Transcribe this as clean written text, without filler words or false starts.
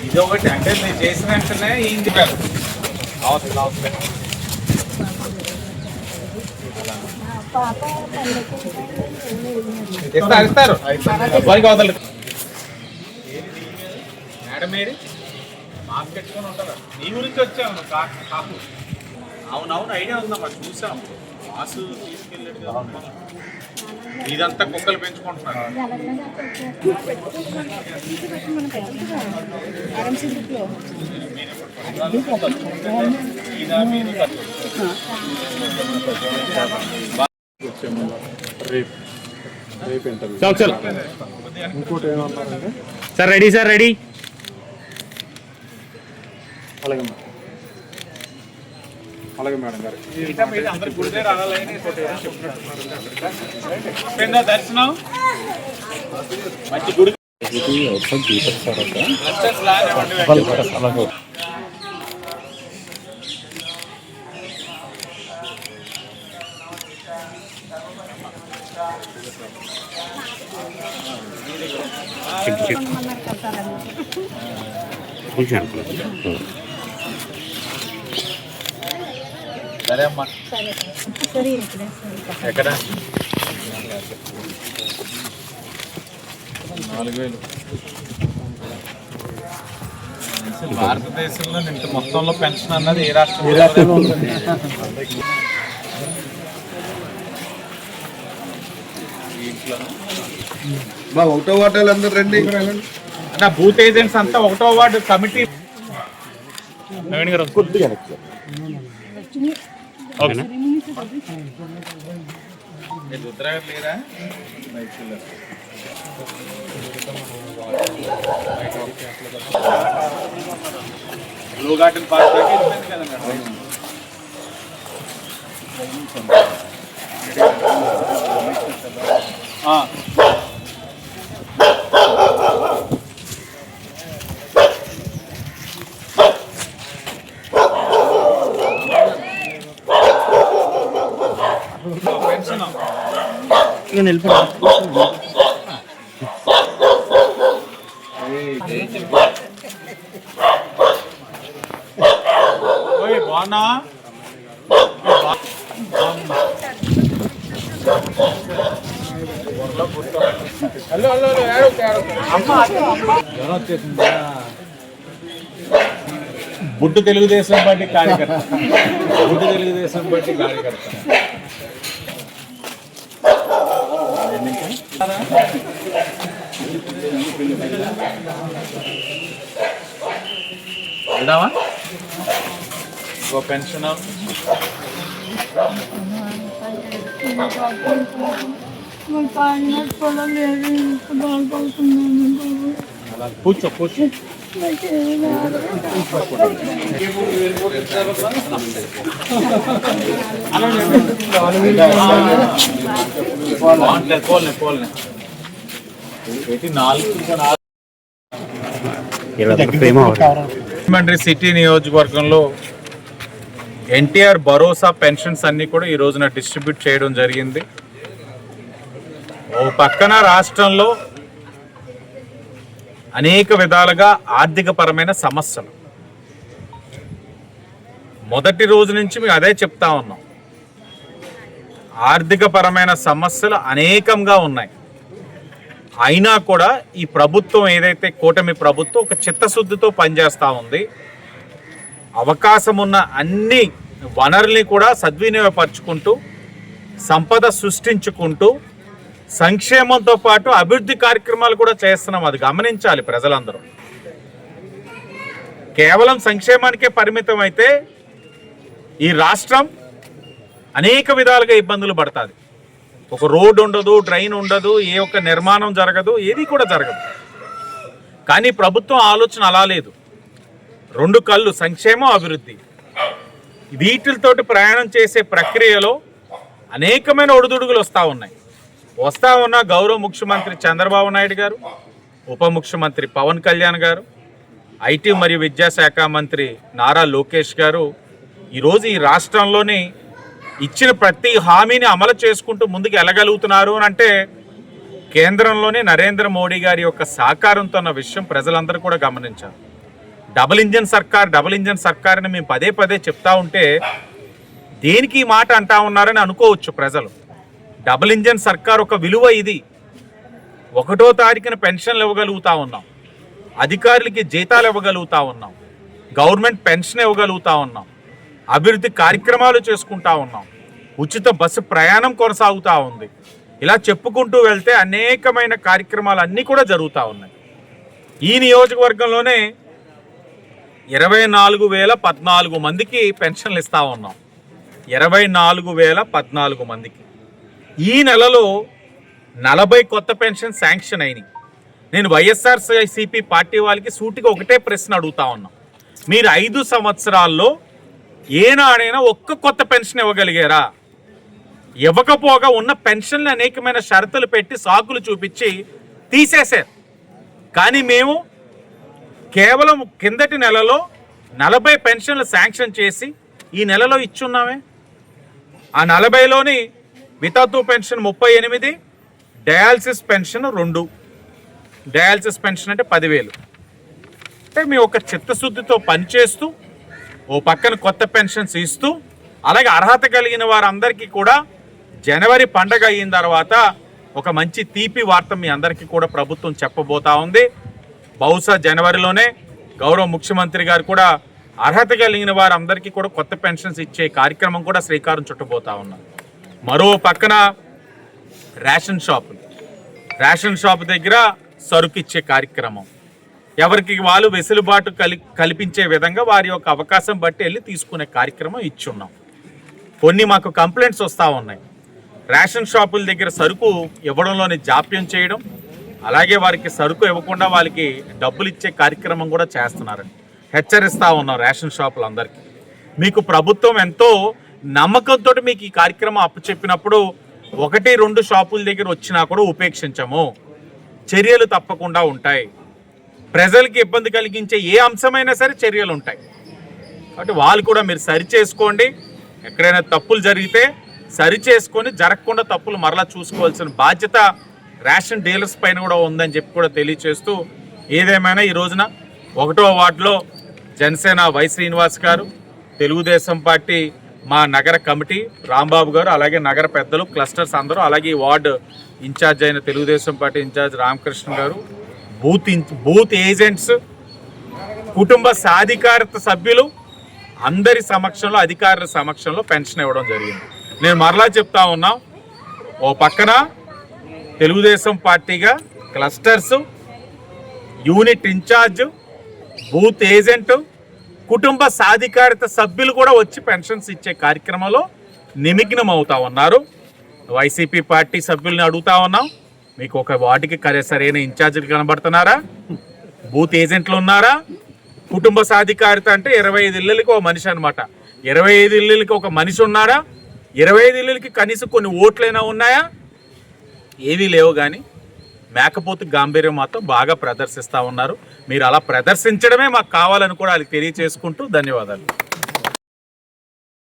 ఇది ఒకటి అంటే మీరు చేసిన వెంటనే ఏం చెప్పారు ఇస్తారు మేడం మీరు మాస్క్ పెట్టుకొని ఉంటారా? నీ గురించి వచ్చాము కాకు. అవునవును ఐడియా ఉందమ్మా, చూసాం మాస్క్ తీసుకెళ్ళాడు. ఇదంతా కుక్కలు పెంచుకుంటున్నారు. ఇంకోటి ఏమన్నారంటే సార్ రెడీ సార్ రెడీ. అలాగే మేడం గారు అందరు గుడి దగ్గర దర్శనం మంచి గుడి సరే అమ్మా. ఎక్కడ 4000 భారతదేశంలో ఇంత మొత్తంలో పెన్షన్ అన్నది ఏ రాష్ట్రంలో ఉంటుంది? ఒకటో వార్డు అందరు రండి అన్న, బూత్ ఏజెంట్స్ అంతా ఒకటో వార్డు కమిటీ కొద్దిగా ఉత్తరాగర్ లేరా? బ్లూ గార్డెన్ పార్క్ దాకా వెళ్ళిపోయింది కదా పెన్షన్ బాగున్నా? హలో హలో బుడ్డు తెలుగుదేశం పార్టీ కార్యకర్త, బుడ్డు తెలుగుదేశం పార్టీ కార్యకర్త. వెళ్దామా? ఇంకో పెన్షన్ కూర్చో కూర్చో. రాజమండ్రి సిటీ నియోజకవర్గంలో ఎన్టీఆర్ భరోసా పెన్షన్స్ అన్ని కూడా ఈ రోజున డిస్ట్రిబ్యూట్ చేయడం జరిగింది. ఓ పక్కన రాష్ట్రంలో అనేక విధాలుగా ఆర్థిక పరమైన సమస్యలు, మొదటి రోజు నుంచి మేము అదే చెప్తా ఉన్నాం. ఆర్థిక పరమైన సమస్యలు అనేకంగా ఉన్నాయి. అయినా కూడా ఈ ప్రభుత్వం ఏదైతే కూటమి ప్రభుత్వం ఒక చిత్తశుద్ధితో పనిచేస్తూ ఉంది. అవకాశం ఉన్న అన్ని వనరుల్ని కూడా సద్వినియోగపరుచుకుంటూ సంపద సృష్టించుకుంటూ సంక్షేమంతో పాటు అభివృద్ధి కార్యక్రమాలు కూడా చేస్తున్నాం. అది గమనించాలి ప్రజలందరూ. కేవలం సంక్షేమానికే పరిమితం అయితే ఈ రాష్ట్రం అనేక విధాలుగా ఇబ్బందులు పడుతుంది. ఒక రోడ్డు ఉండదు, డ్రైన్ ఉండదు, ఏ ఒక్క నిర్మాణం జరగదు, ఏది కూడా జరగదు. కానీ ప్రభుత్వం ఆలోచన అలా లేదు. రెండు కళ్ళు, సంక్షేమం, అభివృద్ధి. వీటితోటి ప్రయాణం చేసే ప్రక్రియలో అనేకమైన ఒడిదుడుగులు వస్తూ ఉన్న గౌరవ ముఖ్యమంత్రి చంద్రబాబు నాయుడు గారు, ఉప ముఖ్యమంత్రి పవన్ కళ్యాణ్ గారు, ఐటీ మరియు విద్యాశాఖ మంత్రి నారా లోకేష్ గారు ఈరోజు ఈ రాష్ట్రంలోని ఇచ్చిన ప్రతి హామీని అమలు చేసుకుంటూ ముందుకు వెళ్ళగలుగుతున్నారు అని అంటే కేంద్రంలోనే నరేంద్ర మోడీ గారి యొక్క సహకారంతో ఉన్న విషయం ప్రజలందరూ కూడా గమనించారు. డబుల్ ఇంజన్ సర్కార్ అని మేము పదే పదే చెప్తా ఉంటే దేనికి ఈ మాట అంటా ఉన్నారని అనుకోవచ్చు ప్రజలు. డబుల్ ఇంజన్ సర్కార్ ఒక విలువ ఇది. 1వ తారీఖున పెన్షన్లు ఇవ్వగలుగుతా ఉన్నాం, అధికారులకి జీతాలు ఇవ్వగలుగుతా ఉన్నాం, గవర్నమెంట్ పెన్షన్ ఇవ్వగలుగుతా ఉన్నాం, అభివృద్ధి కార్యక్రమాలు చేసుకుంటా ఉన్నాం, ఉచిత బస్సు ప్రయాణం కొనసాగుతూ ఉంది. ఇలా చెప్పుకుంటూ వెళ్తే అనేకమైన కార్యక్రమాలు అన్నీ కూడా జరుగుతూ ఉన్నాయి. ఈ నియోజకవర్గంలోనే 24,014 మందికి పెన్షన్లు ఇస్తూ ఉన్నాం. 24,014 మందికి. ఈ నెలలో 40 కొత్త పెన్షన్ శాంక్షన్ అయినాయి. నేను వైఎస్ఆర్సీపీ పార్టీ వాళ్ళకి సూటిగా ఒకటే ప్రశ్న అడుగుతా ఉన్నా, మీరు 5 సంవత్సరాల్లో ఏనాడైనా ఒక్క కొత్త పెన్షన్ ఇవ్వగలిగారా? ఇవ్వకపోగా ఉన్న పెన్షన్లు అనేకమైన షరతులు పెట్టి సాకులు చూపించి తీసేశారు. కానీ మేము కేవలం కిందటి నెలలో 40 పెన్షన్లు శాంక్షన్ చేసి ఈ నెలలో ఇచ్చున్నామే. ఆ 40లోని వితంతు pension 38, dialysis pension 2. Dialysis pension అంటే 10,000. అంటే మేము ఒక చిత్తశుద్ధితో పనిచేస్తూ ఓ పక్కన కొత్త పెన్షన్స్ ఇస్తూ, అలాగే అర్హత కలిగిన వారందరికీ కూడా జనవరి పండగ అయిన తర్వాత ఒక మంచి తీపి వార్త మీ అందరికీ కూడా ప్రభుత్వం చెప్పబోతా ఉంది. బహుశా జనవరిలోనే గౌరవ ముఖ్యమంత్రి గారు కూడా అర్హత కలిగిన వారందరికీ కూడా కొత్త పెన్షన్స్ ఇచ్చే కార్యక్రమం కూడా శ్రీకారం చుట్టబోతా ఉన్నారు. మరో పక్కన రేషన్ షాపు దగ్గర సరుకు ఇచ్చే కార్యక్రమం, ఎవరికి వాళ్ళు వెసులుబాటు కల్పించే విధంగా వారి యొక్క అవకాశం బట్టి వెళ్ళి తీసుకునే కార్యక్రమం ఇచ్చున్నాం. కొన్ని మాకు కంప్లైంట్స్ వస్తూ ఉన్నాయి, రేషన్ షాపుల దగ్గర సరుకు ఇవ్వడంలోని జాప్యం చేయడం, అలాగే వారికి సరుకు ఇవ్వకుండా వాళ్ళకి డబ్బులు ఇచ్చే కార్యక్రమం కూడా చేస్తున్నారని హెచ్చరిస్తూ ఉన్నాం రేషన్ షాపులందరికీ. మీకు ప్రభుత్వం ఎంతో నమ్మకంతో మీకు ఈ కార్యక్రమం అప్పచెప్పినప్పుడు 1-2 షాపుల దగ్గర వచ్చినా కూడా ఉపేక్షించము, చర్యలు తప్పకుండా ఉంటాయి. ప్రజలకి ఇబ్బంది కలిగించే ఏ అంశమైనా సరే చర్యలు ఉంటాయి. కాబట్టి వాళ్ళు కూడా మీరు సరి చేసుకోండి. ఎక్కడైనా తప్పులు జరిగితే సరి చేసుకొని జరగకుండా తప్పులు మరలా చూసుకోవాల్సిన బాధ్యత రేషన్ డీలర్స్ పైన కూడా ఉందని చెప్పి కూడా తెలియచేస్తూ, ఏదేమైనా ఈ రోజున 1వ వార్డులో జనసేన వై శ్రీనివాస్ గారు, తెలుగుదేశం పార్టీ మా నగర కమిటీ రాంబాబు గారు, అలాగే నగర పెద్దలు, క్లస్టర్స్ అందరూ, అలాగే ఈ వార్డు ఇన్ఛార్జ్ అయిన తెలుగుదేశం పార్టీ ఇన్ఛార్జ్ రామకృష్ణ గారు, బూత్ ఏజెంట్స్, కుటుంబ సాధికారత సభ్యులు అందరి సమక్షంలో, అధికారుల సమక్షంలో పెన్షన్ ఇవ్వడం జరిగింది. నేను మరలా చెప్తా ఉన్నా, ఓ పక్కన తెలుగుదేశం పార్టీగా clusters, unit incharge, booth agent, కుటుంబ సాధికారత సభ్యులు కూడా వచ్చి పెన్షన్స్ ఇచ్చే కార్యక్రమంలో నిమగ్నం అవుతా ఉన్నారు. వైసీపీ పార్టీ సభ్యుల్ని అడుగుతా ఉన్నాం, మీకు ఒక వార్డుకి సరైన ఇన్ఛార్జీలు కనబడుతున్నారా? బూత్ ఏజెంట్లు ఉన్నారా? కుటుంబ సాధికారత అంటే 25 ఇళ్ళకి ఒక మనిషి అనమాట. 25 ఇళ్ళకి ఒక మనిషి ఉన్నారా? 25 ఇళ్ళకి కనీసం కొన్ని ఓట్లైనా ఉన్నాయా? ఏవీ లేవు. కానీ మేకపోతు గాంభీర్యం మాత్రం బాగా ప్రదర్శిస్తూ ఉన్నారు. మీరు అలా ప్రదర్శించడమే మాకు కావాలని కూడా వాళ్ళకి తెలియచేసుకుంటూ ధన్యవాదాలు.